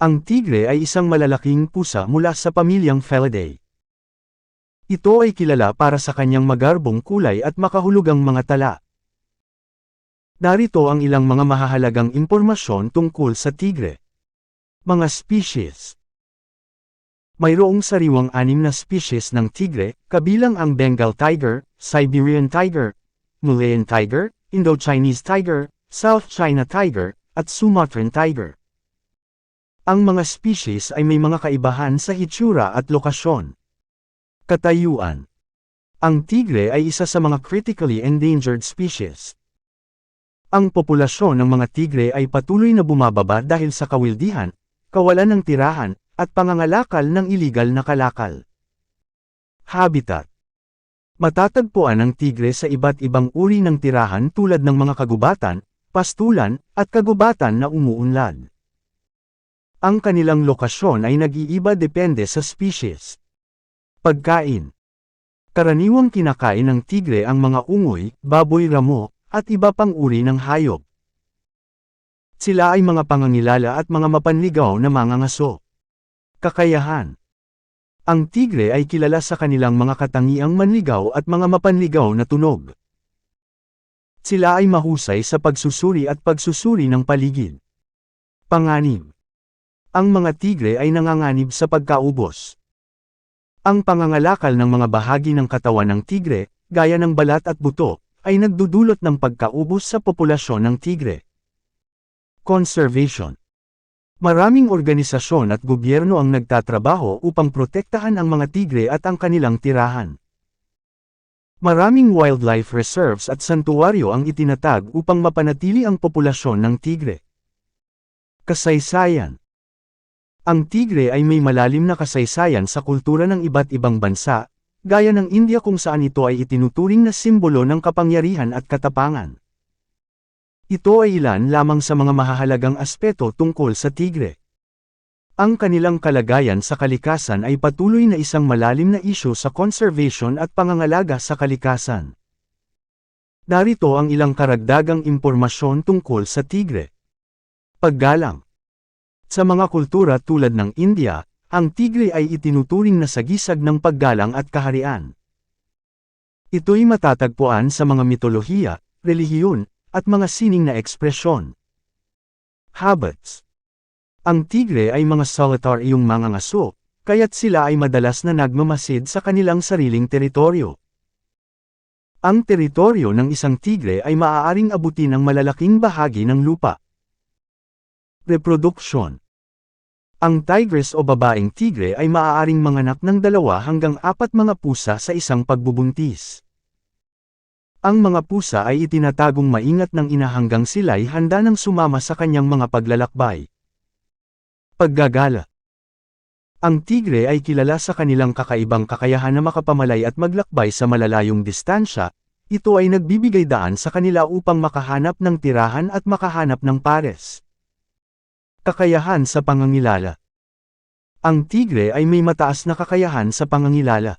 Ang tigre ay isang malalaking pusa mula sa pamilyang Felidae. Ito ay kilala para sa kanyang magarbong kulay at makahulugang mga tala. Narito ang ilang mga mahahalagang impormasyon tungkol sa tigre. Mga species. Mayroong sariwang 6 na species ng tigre, kabilang ang Bengal tiger, Siberian tiger, Malayan tiger, Indo-Chinese tiger, South China tiger, at Sumatran tiger. Ang mga species ay may mga kaibahan sa hitsura at lokasyon. Katayuan. Ang tigre ay isa sa mga critically endangered species. Ang populasyon ng mga tigre ay patuloy na bumababa dahil sa kawildihan, kawalan ng tirahan, at pangangalakal ng iligal na kalakal. Habitat. Matatagpuan ang tigre sa iba't ibang uri ng tirahan tulad ng mga kagubatan, pastulan, at kagubatan na umuunlad. Ang kanilang lokasyon ay nag-iiba depende sa species. Pagkain. Karaniwang kinakain ng tigre ang mga ungoy, baboy ramo, at iba pang uri ng hayop. Sila ay mga pangangilala at mga mapanligaw na mangangaso. Kakayahan. Ang tigre ay kilala sa kanilang mga katangiang manligaw at mga mapanligaw na tunog. Sila ay mahusay sa pagsusuri at pagsusuri ng paligid. Panganib. Ang mga tigre ay nanganganib sa pagkaubos. Ang pangangalakal ng mga bahagi ng katawan ng tigre, gaya ng balat at buto, ay nagdudulot ng pagkaubos sa populasyon ng tigre. Conservation. Maraming organisasyon at gobyerno ang nagtatrabaho upang protektahan ang mga tigre at ang kanilang tirahan. Maraming wildlife reserves at santuwaryo ang itinatag upang mapanatili ang populasyon ng tigre. Kasaysayan. Ang tigre ay may malalim na kasaysayan sa kultura ng iba't ibang bansa, gaya ng India kung saan ito ay itinuturing na simbolo ng kapangyarihan at katapangan. Ito ay ilan lamang sa mga mahahalagang aspeto tungkol sa tigre. Ang kanilang kalagayan sa kalikasan ay patuloy na isang malalim na isyu sa conservation at pangangalaga sa kalikasan. Narito ang ilang karagdagang impormasyon tungkol sa tigre. Paggalang. Sa mga kultura tulad ng India, ang tigre ay itinuturing na sagisag ng paggalang at kaharian. Ito'y matatagpuan sa mga mitolohiya, relihiyon, at mga sining na ekspresyon. Habits. Ang tigre ay mga solitaryong mangangaso, kaya't sila ay madalas na nagmamasid sa kanilang sariling teritoryo. Ang teritoryo ng isang tigre ay maaaring abutin ng malalaking bahagi ng lupa. Reproduksyon. Ang tigress o babaeng tigre ay maaaring manganak ng 2 hanggang 4 mga pusa sa isang pagbubuntis. Ang mga pusa ay itinatagong maingat ng ina hanggang sila'y handa ng sumama sa kanyang mga paglalakbay. Paggagala. Ang tigre ay kilala sa kanilang kakaibang kakayahan na makapamalay at maglakbay sa malalayong distansya. Ito ay nagbibigay daan sa kanila upang makahanap ng tirahan at makahanap ng pares. Kakayahan sa pangangilala. Ang tigre ay may mataas na kakayahan sa pangangilala.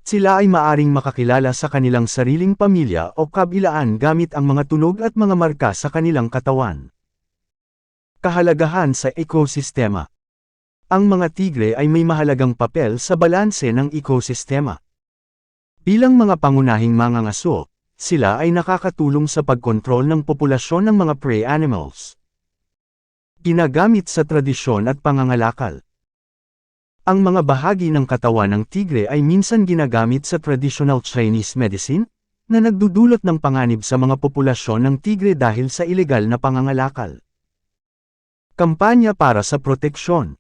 Sila ay maaring makakilala sa kanilang sariling pamilya o kabilaan gamit ang mga tunog at mga marka sa kanilang katawan. Kahalagahan sa ekosistema. Ang mga tigre ay may mahalagang papel sa balanse ng ekosistema. Bilang mga pangunahing mangangaso, sila ay nakakatulong sa pagkontrol ng populasyon ng mga prey animals. Ginagamit sa tradisyon at pangangalakal. Ang mga bahagi ng katawan ng tigre ay minsan ginagamit sa traditional Chinese medicine, na nagdudulot ng panganib sa mga populasyon ng tigre dahil sa ilegal na pangangalakal. Kampanya para sa proteksyon.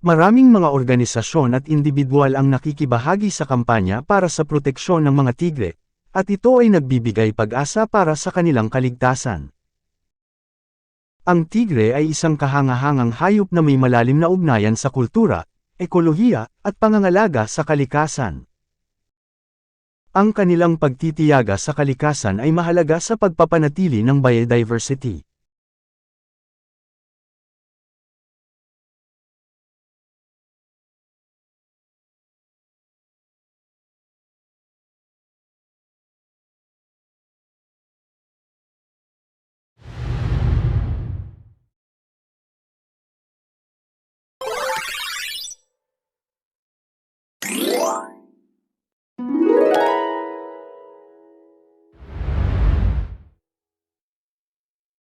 Maraming mga organisasyon at individual ang nakikibahagi sa kampanya para sa proteksyon ng mga tigre, at ito ay nagbibigay pag-asa para sa kanilang kaligtasan. Ang tigre ay isang kahangahangang hayop na may malalim na ugnayan sa kultura, ekolohiya, at pangangalaga sa kalikasan. Ang kanilang pagtitiyaga sa kalikasan ay mahalaga sa pagpapanatili ng biodiversity.